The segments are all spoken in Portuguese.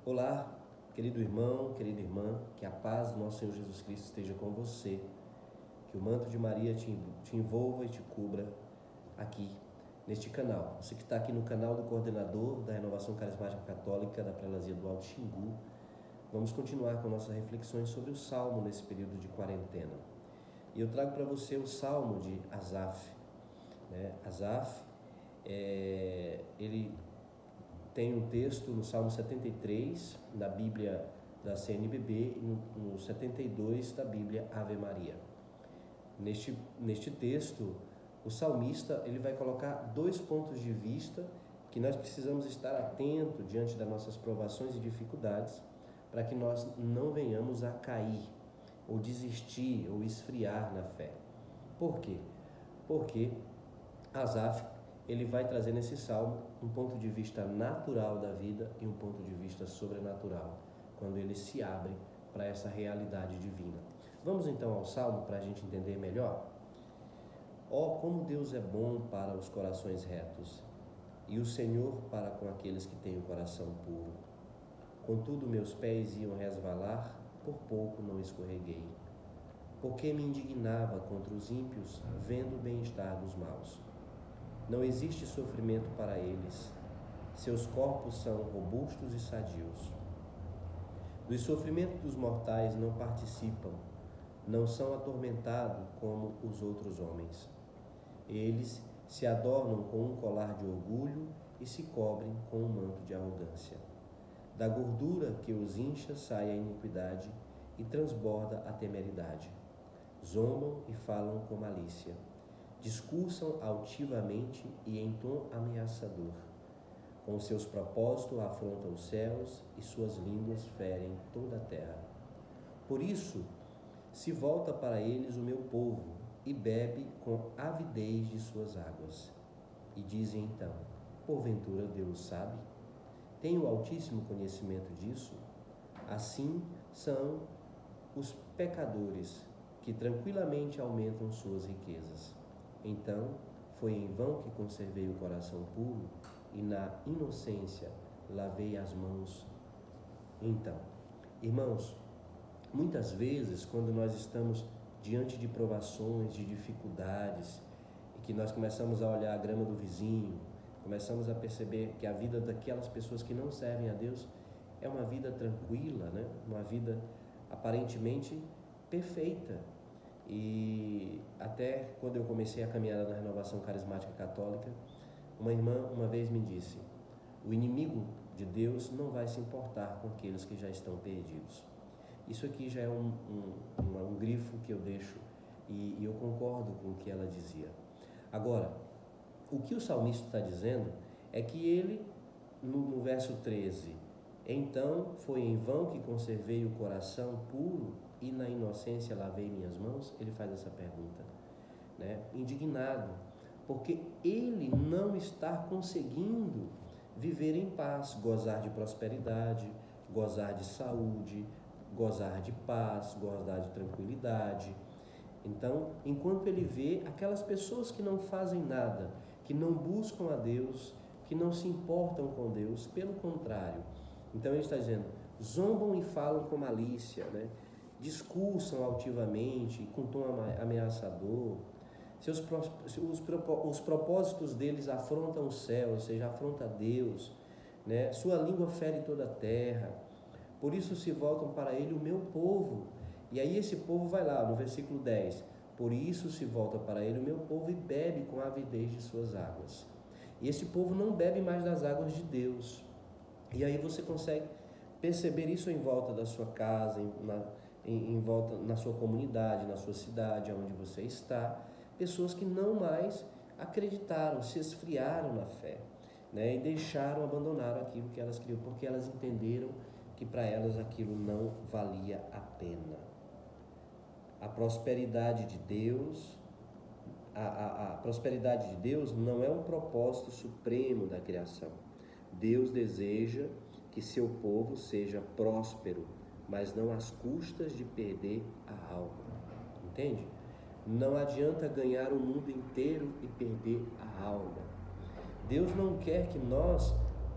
Olá, querido irmão, querida irmã, que a paz do nosso Senhor Jesus Cristo esteja com você, que o manto de Maria te envolva e te cubra aqui, neste canal. Você que está aqui no canal do coordenador da Renovação Carismática Católica da Prelazia do Alto Xingu, vamos continuar com nossas reflexões sobre o Salmo nesse período de quarentena. E eu trago para você o Salmo de Asaf. Asaf, ele tem um texto no Salmo 73, da Bíblia da CNBB, e no 72 da Bíblia Ave Maria. Neste texto, o salmista ele vai colocar dois pontos de vista que nós precisamos estar atentos diante das nossas provações e dificuldades, para que nós não venhamos a cair, ou desistir, ou esfriar na fé. Por quê? Porque Asaf, ele vai trazer nesse salmo um ponto de vista natural da vida e um ponto de vista sobrenatural, quando ele se abre para essa realidade divina. Vamos então ao salmo para a gente entender melhor? Como Deus é bom para os corações retos, e o Senhor para com aqueles que têm o coração puro. Contudo, meus pés iam resvalar, por pouco não escorreguei, porque me indignava contra os ímpios, vendo o bem-estar dos maus. Não existe sofrimento para eles, seus corpos são robustos e sadios. Dos sofrimentos dos mortais não participam, não são atormentados como os outros homens. Eles se adornam com um colar de orgulho e se cobrem com um manto de arrogância. Da gordura que os incha sai a iniquidade e transborda a temeridade. Zombam e falam com malícia. Discursam altivamente e em tom ameaçador. Com seus propósitos afrontam os céus e suas línguas ferem toda a terra. Por isso, se volta para eles o meu povo e bebe com avidez de suas águas. E dizem então, porventura Deus sabe? Tem o Altíssimo conhecimento disso? Assim são os pecadores que tranquilamente aumentam suas riquezas. Então, foi em vão que conservei o coração puro e na inocência lavei as mãos. Então, irmãos, muitas vezes quando nós estamos diante de provações, de dificuldades, e que nós começamos a olhar a grama do vizinho, começamos a perceber que a vida daquelas pessoas que não servem a Deus é uma vida tranquila, Uma vida aparentemente perfeita. E até quando eu comecei a caminhada na Renovação Carismática Católica, uma irmã uma vez me disse: o inimigo de Deus não vai se importar com aqueles que já estão perdidos. Isso aqui já é um grifo que eu deixo e eu concordo com o que ela dizia. Agora, o que o salmista está dizendo é que ele, no verso 13, então foi em vão que conservei o coração puro e na inocência lavei minhas mãos? Ele faz essa pergunta, indignado, porque ele não está conseguindo viver em paz, gozar de prosperidade, gozar de saúde, gozar de paz, gozar de tranquilidade. Então, enquanto ele vê aquelas pessoas que não fazem nada, que não buscam a Deus, que não se importam com Deus, pelo contrário. Então ele está dizendo, zombam e falam com malícia, discursam altivamente, com tom ameaçador. Os propósitos deles afrontam o céu, ou seja, afronta Deus, Sua língua fere toda a terra. Por isso se voltam para ele o meu povo. E aí esse povo vai lá, no versículo 10. Por isso se volta para ele o meu povo e bebe com a avidez de suas águas. E esse povo não bebe mais das águas de Deus. E aí você consegue perceber isso em volta da sua casa, em volta na sua comunidade, na sua cidade, onde você está. Pessoas que não mais acreditaram, se esfriaram na fé, e deixaram, abandonaram aquilo que elas queriam, porque elas entenderam que para elas aquilo não valia a pena. A prosperidade de Deus, a prosperidade de Deus não é um propósito supremo da criação. Deus deseja que seu povo seja próspero, mas não às custas de perder a alma. Entende? Não adianta ganhar o mundo inteiro e perder a alma. Deus não quer que nós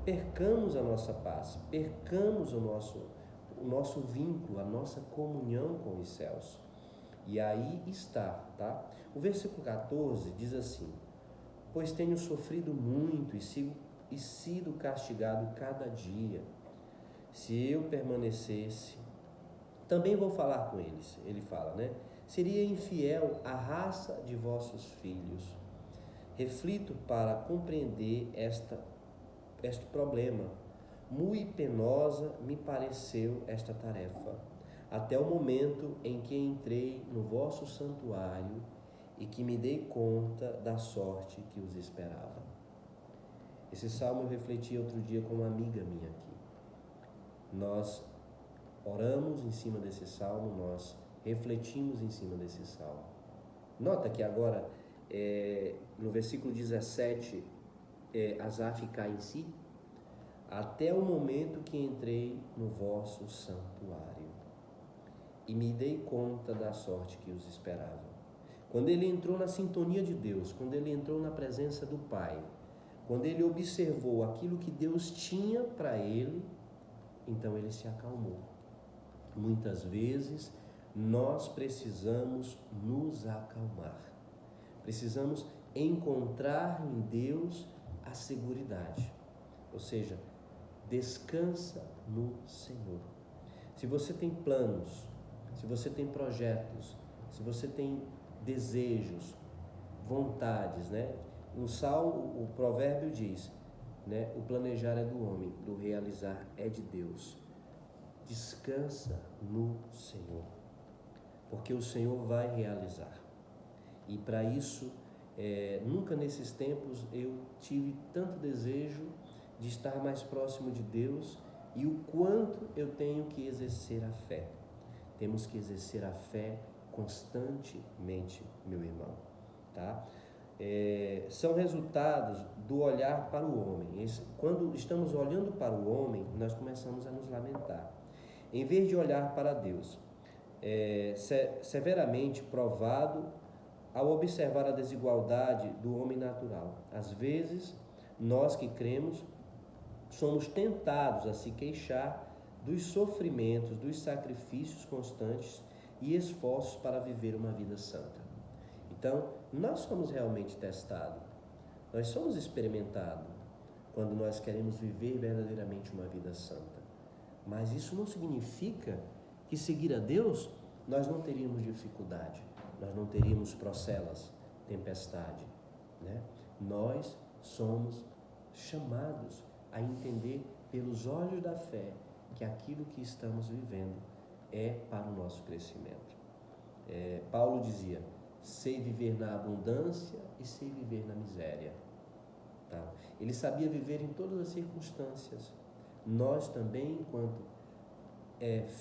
percamos a nossa paz, percamos o nosso vínculo, a nossa comunhão com os céus. E aí está, tá? O versículo 14 diz assim: pois tenho sofrido muito e sido castigado cada dia. Se eu permanecesse, também vou falar com eles. Ele fala, né? Seria infiel à raça de vossos filhos. Reflito para compreender este problema. Muito penosa me pareceu esta tarefa, até o momento em que entrei no vosso santuário e que me dei conta da sorte que os esperava. Esse salmo eu refleti outro dia com uma amiga minha aqui. Nós oramos em cima desse salmo, nós refletimos em cima desse salmo. Nota que agora, no versículo 17, Asaf cai em si, até o momento que entrei no vosso santuário e me dei conta da sorte que os esperava. Quando ele entrou na sintonia de Deus, quando ele entrou na presença do Pai, quando ele observou aquilo que Deus tinha para ele, então ele se acalmou. Muitas vezes nós precisamos nos acalmar, precisamos encontrar em Deus a seguridade, ou seja, descansa no Senhor. Se você tem planos, se você tem projetos, se você tem desejos, vontades, né? No Salmo, o provérbio diz, né? O planejar é do homem, do realizar é de Deus. Descansa no Senhor, porque o Senhor vai realizar. E para isso, nunca nesses tempos eu tive tanto desejo de estar mais próximo de Deus e o quanto eu tenho que exercer a fé. Temos que exercer a fé constantemente, meu irmão, tá? São resultados do olhar para o homem. Quando estamos olhando para o homem, nós começamos a nos lamentar, em vez de olhar para Deus. Severamente provado ao observar a desigualdade do homem natural. Às vezes, nós que cremos, somos tentados a se queixar dos sofrimentos, dos sacrifícios constantes e esforços para viver uma vida santa. Então, nós somos realmente testados, nós somos experimentados quando nós queremos viver verdadeiramente uma vida santa. Mas isso não significa que seguir a Deus nós não teríamos dificuldade, nós não teríamos procelas, tempestade, né? Nós somos chamados a entender pelos olhos da fé que aquilo que estamos vivendo é para o nosso crescimento. Paulo dizia: sei viver na abundância e sei viver na miséria. Tá? Ele sabia viver em todas as circunstâncias. Nós também, enquanto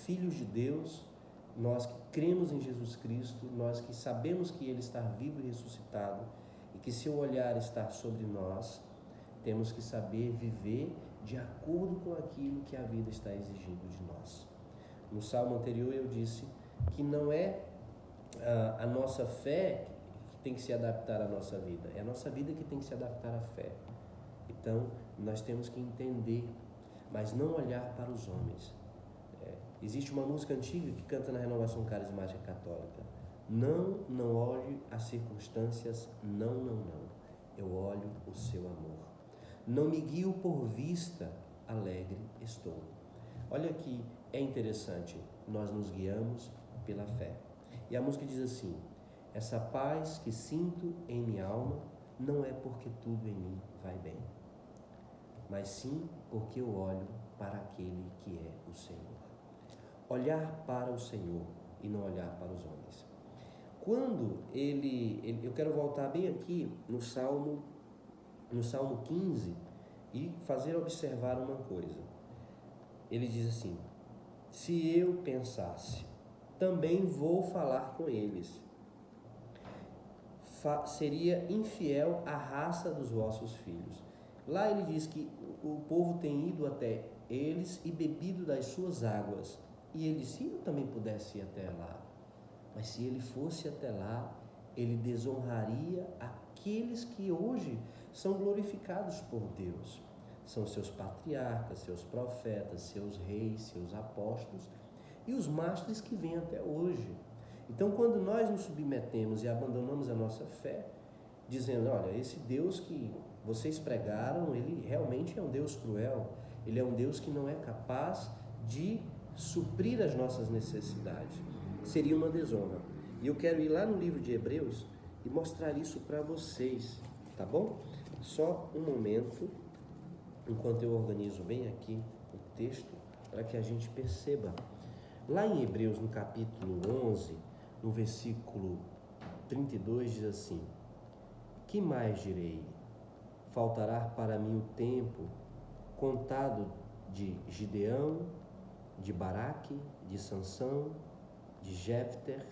filhos de Deus, nós que cremos em Jesus Cristo, nós que sabemos que Ele está vivo e ressuscitado e que seu olhar está sobre nós, temos que saber viver de acordo com aquilo que a vida está exigindo de nós. No salmo anterior eu disse que não é a nossa fé que tem que se adaptar à nossa vida, é a nossa vida que tem que se adaptar à fé. Então, nós temos que entender, mas não olhar para os homens. Existe uma música antiga que canta na Renovação Carismática Católica: não olhe as circunstâncias, não. Eu olho o seu amor. Não me guio por vista, alegre estou. Olha que é interessante, nós nos guiamos pela fé. E a música diz assim: essa paz que sinto em minha alma não é porque tudo em mim vai bem, mas sim porque eu olho para aquele que é o Senhor. Olhar para o Senhor e não olhar para os homens. Quando eu quero voltar bem aqui no Salmo 15 e fazer observar uma coisa. Ele diz assim: se eu pensasse, também vou falar com eles. Seria infiel à raça dos vossos filhos. Lá ele diz que o povo tem ido até eles e bebido das suas águas. E ele disse: se eu também pudesse ir até lá. Mas se ele fosse até lá, ele desonraria aqueles que hoje são glorificados por Deus. São seus patriarcas, seus profetas, seus reis, seus apóstolos e os mártires que vêm até hoje. Então, quando nós nos submetemos e abandonamos a nossa fé, dizendo, olha, esse Deus que vocês pregaram, ele realmente é um Deus cruel, ele é um Deus que não é capaz de suprir as nossas necessidades, seria uma desonra. E eu quero ir lá no livro de Hebreus e mostrar isso para vocês, tá bom? Só um momento, enquanto eu organizo bem aqui o texto, para que a gente perceba. Lá em Hebreus, no capítulo 11, no versículo 32, diz assim: que mais direi? Faltará para mim o tempo contado de Gideão, de Baraque, de Sansão, de Jefter,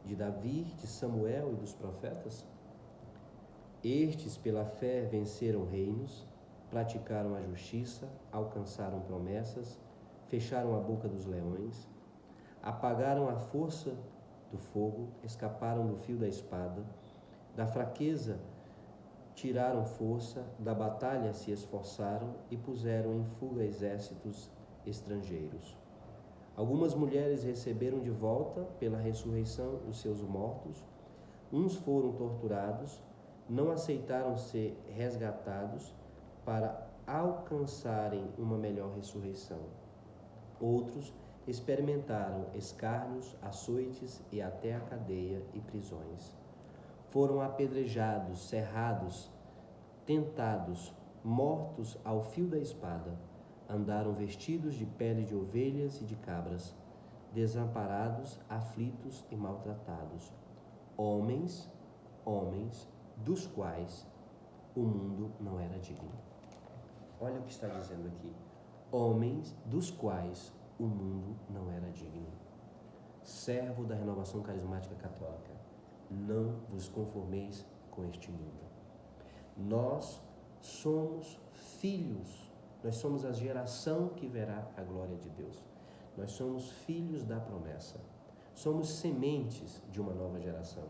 de Davi, de Samuel e dos profetas? Estes, pela fé, venceram reinos, praticaram a justiça, alcançaram promessas, fecharam a boca dos leões, apagaram a força do fogo, escaparam do fio da espada, da fraqueza tiraram força, da batalha se esforçaram e puseram em fuga exércitos estrangeiros. Algumas mulheres receberam de volta, pela ressurreição, os seus mortos. Uns foram torturados, não aceitaram ser resgatados para alcançarem uma melhor ressurreição. Outros experimentaram escárnios, açoites e até a cadeia e prisões. Foram apedrejados, serrados, tentados, mortos ao fio da espada. Andaram vestidos de pele de ovelhas e de cabras, desamparados, aflitos e maltratados. Homens dos quais o mundo não era digno. Olha o que está dizendo aqui. Homens dos quais o mundo não era digno. Servo da Renovação Carismática Católica, não vos conformeis com este mundo. Nós somos filhos, nós somos a geração que verá a glória de Deus. Nós somos filhos da promessa. Somos sementes de uma nova geração.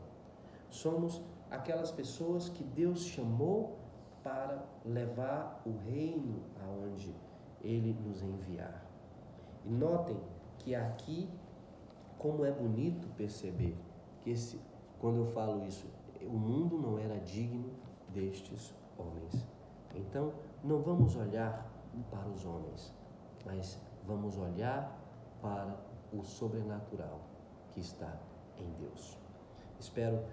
Somos aquelas pessoas que Deus chamou para levar o reino aonde Ele nos enviar. E notem que aqui, como é bonito perceber que quando eu falo isso, o mundo não era digno destes homens. Então, não vamos olhar para os homens, mas vamos olhar para o sobrenatural que está em Deus. Espero,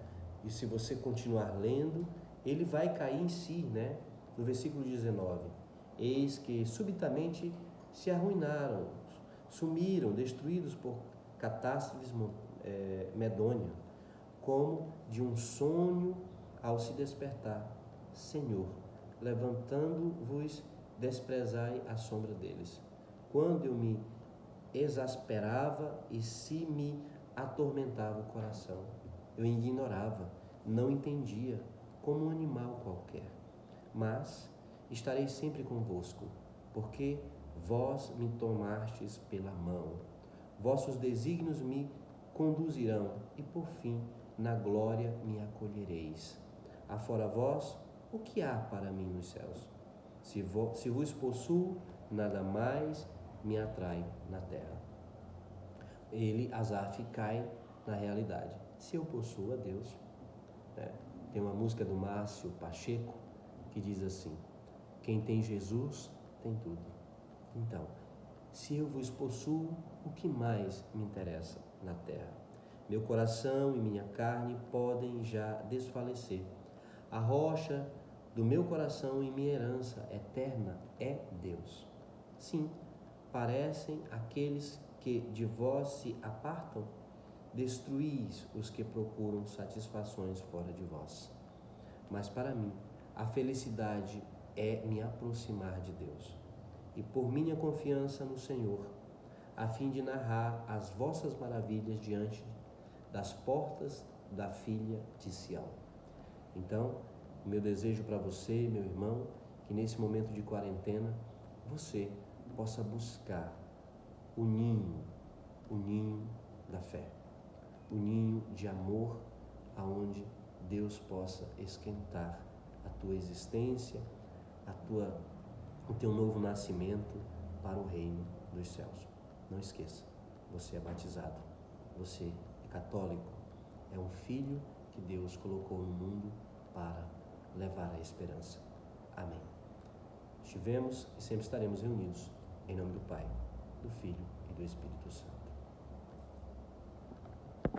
e se você continuar lendo, ele vai cair em si, né? No versículo 19, eis que subitamente se arruinaram, sumiram, destruídos por catástrofes medonha, como de um sonho ao se despertar. Senhor, levantando-vos, desprezai a sombra deles. Quando eu me exasperava e se me atormentava o coração, eu ignorava, não entendia, como um animal qualquer. Mas estarei sempre convosco, porque vós me tomastes pela mão. Vossos desígnios me conduzirão e, por fim, na glória me acolhereis. Afora vós, o que há para mim nos céus? Se vos possuo, nada mais me atrai na terra. Asaf, cai na realidade. Se eu possuo a Deus, tem uma música do Márcio Pacheco que diz assim: quem tem Jesus tem tudo. Então, se eu vos possuo, o que mais me interessa na terra? Meu coração e minha carne podem já desfalecer. A rocha do meu coração e minha herança eterna é Deus. Sim, parecem aqueles que de vós se apartam, destruís os que procuram satisfações fora de vós. Mas para mim, a felicidade é me aproximar de Deus. E por minha confiança no Senhor, a fim de narrar as vossas maravilhas diante das portas da filha de Sião. Então, o meu desejo para você, meu irmão, que nesse momento de quarentena, você possa buscar o ninho da fé, o ninho de amor, aonde Deus possa esquentar a tua existência, a tua o teu novo nascimento para o reino dos céus. Não esqueça, você é batizado, você é católico, é um filho que Deus colocou no mundo para levar a esperança. Amém. Estivemos e sempre estaremos reunidos em nome do Pai, do Filho e do Espírito Santo.